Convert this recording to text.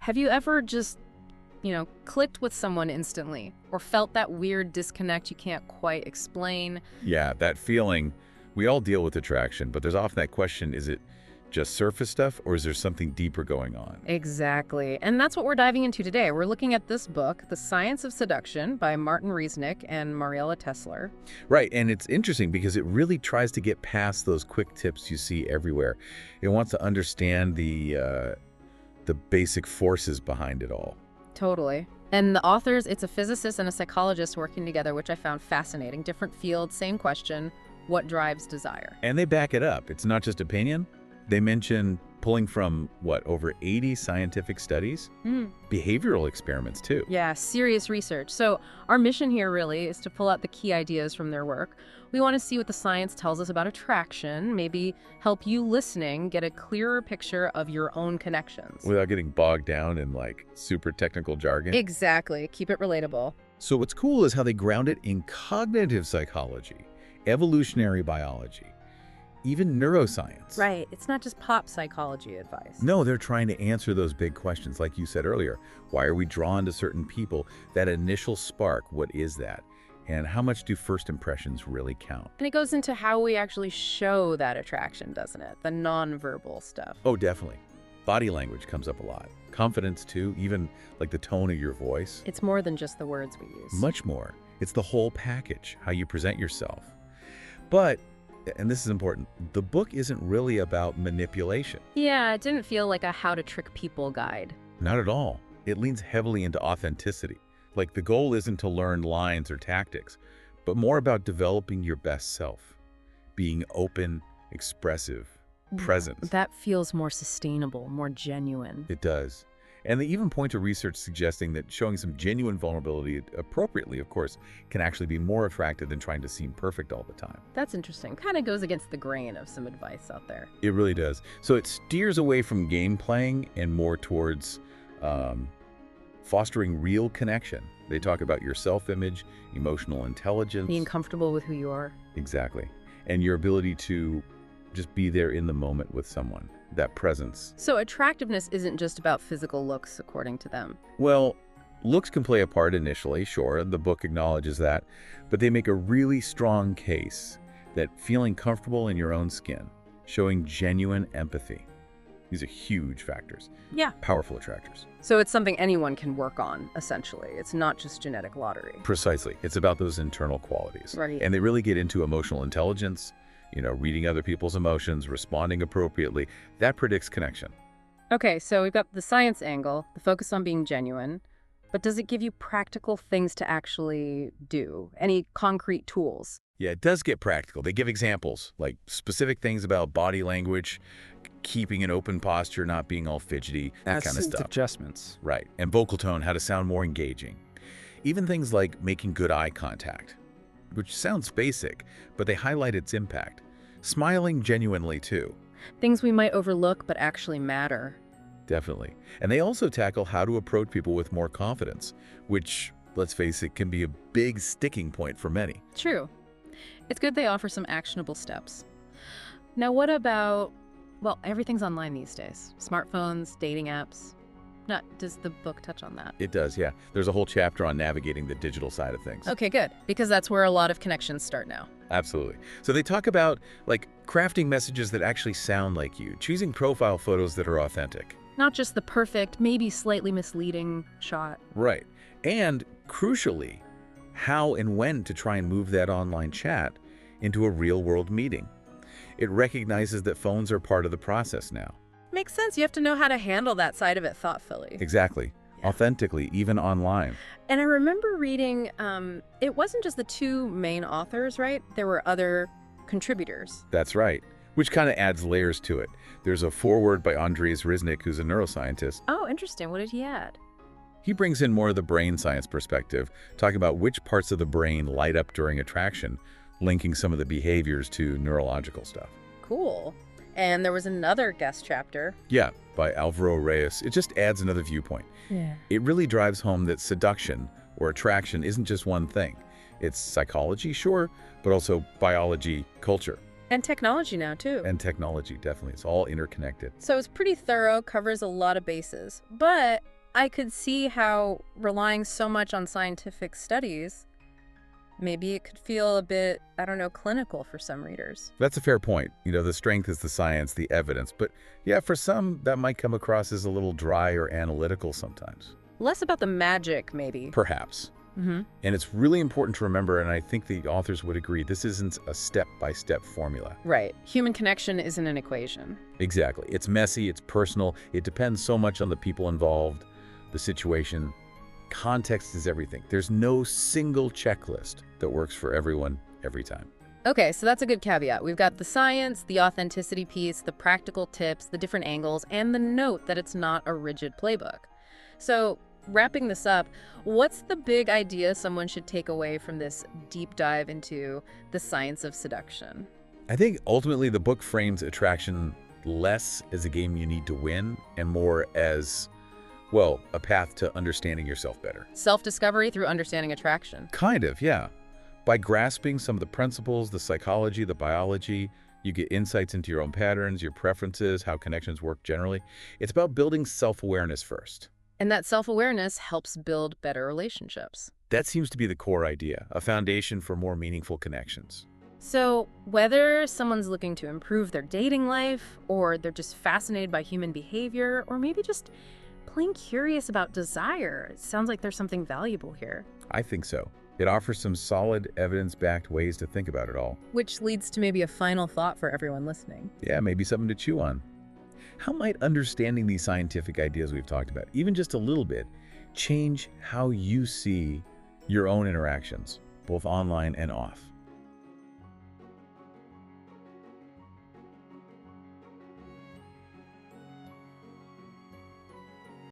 Have you ever just, clicked with someone instantly or felt that weird disconnect you can't quite explain? Yeah, that feeling, we all deal with attraction, but there's often that question, is it just surface stuff or is there something deeper going on? Exactly. And that's what we're diving into today. We're looking at this book, The Science of Seduction by Martin Rieznik and Mariela Tesler. Right, and it's interesting because it really tries to get past those quick tips you see everywhere. It wants to understand the basic forces behind it all. Totally. And the authors, it's a physicist and a psychologist working together, which I found fascinating. Different fields, same question, what drives desire? And they back it up. It's not just opinion. They mention pulling from, over 80 scientific studies? Behavioral experiments, too. Yeah, serious research. So our mission here really is to pull out the key ideas from their work. We want to see what the science tells us about attraction, maybe help you listening get a clearer picture of your own connections. Without getting bogged down in, super technical jargon. Exactly. Keep it relatable. So what's cool is how they ground it in cognitive psychology, evolutionary biology, even neuroscience. Right. It's not just pop psychology advice. No, they're trying to answer those big questions, like you said earlier. Why are we drawn to certain people? That initial spark, what is that? And how much do first impressions really count? And it goes into how we actually show that attraction, doesn't it? The nonverbal stuff. Oh, definitely. Body language comes up a lot. Confidence, too, even the tone of your voice. It's more than just the words we use. Much more. It's the whole package, how you present yourself. But, and this is important, the book isn't really about manipulation. Yeah, it didn't feel like a how to trick people guide. Not at all. It leans heavily into authenticity. The goal isn't to learn lines or tactics, but more about developing your best self, being open, expressive, present. That feels more sustainable, more genuine. It does. And they even point to research suggesting that showing some genuine vulnerability, appropriately, of course, can actually be more attractive than trying to seem perfect all the time. That's interesting. Kind of goes against the grain of some advice out there. It really does. So it steers away from game playing and more towards fostering real connection. They talk about your self-image, emotional intelligence. Being comfortable with who you are. Exactly. And your ability to just be there in the moment with someone. That presence. So attractiveness isn't just about physical looks, according to them. Well, looks can play a part initially, sure, the book acknowledges that, but they make a really strong case that feeling comfortable in your own skin, showing genuine empathy, these are huge factors. Yeah. Powerful attractors. So it's something anyone can work on, essentially. It's not just genetic lottery. Precisely. It's about those internal qualities. Right. And they really get into emotional intelligence, reading other people's emotions, responding appropriately. That predicts connection. Okay, so we've got the science angle, the focus on being genuine, but does it give you practical things to actually do? Any concrete tools? Yeah, it does get practical. They give examples, like specific things about body language, keeping an open posture, not being all fidgety, that kind of stuff. Adjustments. Right. And vocal tone, how to sound more engaging. Even things like making good eye contact, which sounds basic, but they highlight its impact. Smiling genuinely, too. Things we might overlook but actually matter. Definitely. And they also tackle how to approach people with more confidence, which, let's face it, can be a big sticking point for many. True. It's good they offer some actionable steps. Now, what about, well, everything's online these days. Smartphones, dating apps. Now, does the book touch on that? It does, yeah. There's a whole chapter on navigating the digital side of things. Okay, good. Because that's where a lot of connections start now. Absolutely. So they talk about, crafting messages that actually sound like you, choosing profile photos that are authentic. Not just the perfect, maybe slightly misleading shot. Right. And, crucially, how and when to try and move that online chat into a real-world meeting. It recognizes that phones are part of the process now. Makes sense. You have to know how to handle that side of it thoughtfully. Exactly. Yeah. Authentically, even online. And I remember reading, it wasn't just the two main authors, right? There were other contributors. That's right. Which kind of adds layers to it. There's a foreword by Andres Rieznik, who's a neuroscientist. Oh, interesting. What did he add? He brings in more of the brain science perspective, talking about which parts of the brain light up during attraction, linking some of the behaviors to neurological stuff. Cool. And there was another guest chapter. Yeah, by Alvaro Reyes. It just adds another viewpoint. Yeah. It really drives home that seduction or attraction isn't just one thing. It's psychology, sure, but also biology, culture. And technology now, too. And technology, definitely. It's all interconnected. So it's pretty thorough, covers a lot of bases. But I could see how relying so much on scientific studies, maybe it could feel a bit, I don't know, clinical for some readers. That's a fair point. The strength is the science, the evidence. But yeah, for some, that might come across as a little dry or analytical sometimes. Less about the magic, maybe. Perhaps. Mm-hmm. And it's really important to remember, and I think the authors would agree, this isn't a step-by-step formula. Right. Human connection isn't an equation. Exactly. It's messy, it's personal, it depends so much on the people involved, the situation. Context is everything. There's no single checklist that works for everyone every time. Okay, so that's a good caveat. We've got the science, the authenticity piece, the practical tips, the different angles, and the note that it's not a rigid playbook. So, wrapping this up, what's the big idea someone should take away from this deep dive into the science of seduction? I think ultimately the book frames attraction less as a game you need to win and more as, well, a path to understanding yourself better. Self-discovery through understanding attraction. Kind of, yeah. By grasping some of the principles, the psychology, the biology, you get insights into your own patterns, your preferences, how connections work generally. It's about building self-awareness first. And that self-awareness helps build better relationships. That seems to be the core idea, a foundation for more meaningful connections. So whether someone's looking to improve their dating life, or they're just fascinated by human behavior, or maybe just plain curious about desire, it sounds like there's something valuable here. I think so. It offers some solid, evidence-backed ways to think about it all. Which leads to maybe a final thought for everyone listening. Yeah, maybe something to chew on. How might understanding these scientific ideas we've talked about, even just a little bit, change how you see your own interactions, both online and off?